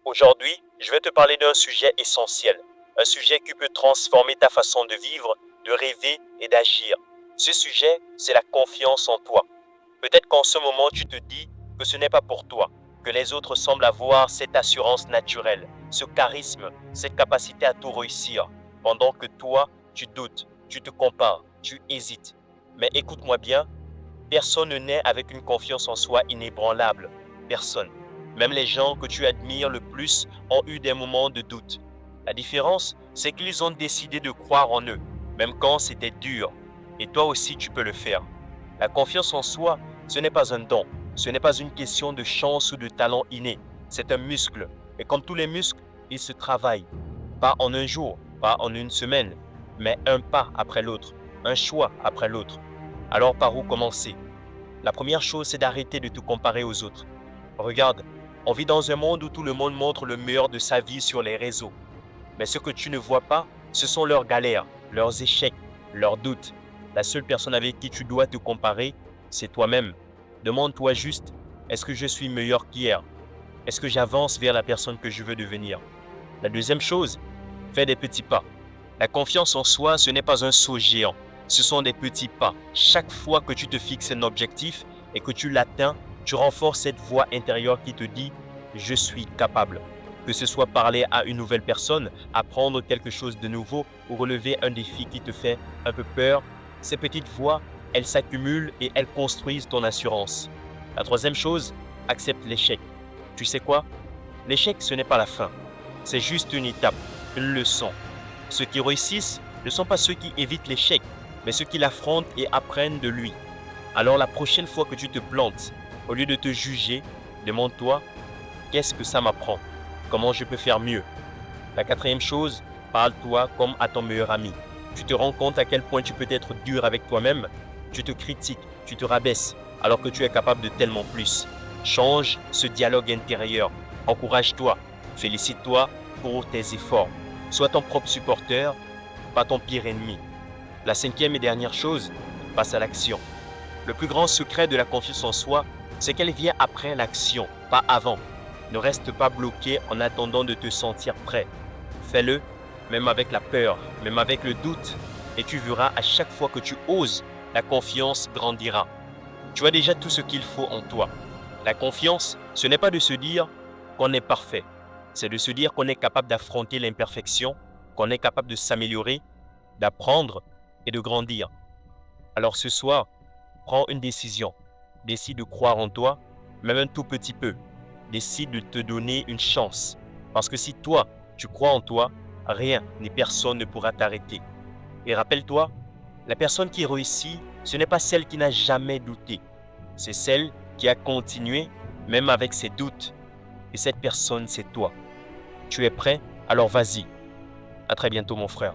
Aujourd'hui, je vais te parler d'un sujet essentiel, un sujet qui peut transformer ta façon de vivre, de rêver et d'agir. Ce sujet, c'est la confiance en toi. Peut-être qu'en ce moment, tu te dis que ce n'est pas pour toi, que les autres semblent avoir cette assurance naturelle, ce charisme, cette capacité à tout réussir, pendant que toi, tu doutes, tu te compares, tu hésites. Mais écoute-moi bien, personne ne naît avec une confiance en soi inébranlable. Personne. Même les gens que tu admires le plus ont eu des moments de doute. La différence, c'est qu'ils ont décidé de croire en eux, même quand c'était dur. Et toi aussi, tu peux le faire. La confiance en soi, ce n'est pas un don. Ce n'est pas une question de chance ou de talent inné. C'est un muscle. Et comme tous les muscles, il se travaille. Pas en un jour, pas en une semaine, mais un pas après l'autre, un choix après l'autre. Alors par où commencer? La première chose, c'est d'arrêter de te comparer aux autres. Regarde, on vit dans un monde où tout le monde montre le meilleur de sa vie sur les réseaux. Mais ce que tu ne vois pas, ce sont leurs galères, leurs échecs, leurs doutes. La seule personne avec qui tu dois te comparer, c'est toi-même. Demande-toi juste, est-ce que je suis meilleur qu'hier? Est-ce que j'avance vers la personne que je veux devenir? La deuxième chose, fais des petits pas. La confiance en soi, ce n'est pas un saut géant. Ce sont des petits pas. Chaque fois que tu te fixes un objectif et que tu l'atteins, tu renforces cette voix intérieure qui te dit « je suis capable ». Que ce soit parler à une nouvelle personne, apprendre quelque chose de nouveau ou relever un défi qui te fait un peu peur, ces petites voix, elles s'accumulent et elles construisent ton assurance. La troisième chose, accepte l'échec. Tu sais quoi? L'échec, ce n'est pas la fin. C'est juste une étape, une leçon. Ceux qui réussissent ne sont pas ceux qui évitent l'échec, mais ceux qui l'affrontent et apprennent de lui. Alors la prochaine fois que tu te plantes, au lieu de te juger, demande-toi, qu'est-ce que ça m'apprend? Comment je peux faire mieux? La quatrième chose, parle-toi comme à ton meilleur ami. Tu te rends compte à quel point tu peux être dur avec toi-même, tu te critiques, tu te rabaisses, alors que tu es capable de tellement plus. Change ce dialogue intérieur, encourage-toi, félicite-toi pour tes efforts. Sois ton propre supporter, pas ton pire ennemi. La cinquième et dernière chose, passe à l'action. Le plus grand secret de la confiance en soi, c'est qu'elle vient après l'action, pas avant. Ne reste pas bloqué en attendant de te sentir prêt. Fais-le, même avec la peur, même avec le doute, et tu verras à chaque fois que tu oses, la confiance grandira. Tu as déjà tout ce qu'il faut en toi. La confiance, ce n'est pas de se dire qu'on est parfait. C'est de se dire qu'on est capable d'affronter l'imperfection, qu'on est capable de s'améliorer, d'apprendre et de grandir. Alors ce soir, prends une décision. Décide de croire en toi, même un tout petit peu. Décide de te donner une chance. Parce que si toi, tu crois en toi, rien ni personne ne pourra t'arrêter. Et rappelle-toi, la personne qui réussit, ce n'est pas celle qui n'a jamais douté. C'est celle qui a continué, même avec ses doutes. Et cette personne, c'est toi. Tu es prêt? Alors vas-y. À très bientôt, mon frère.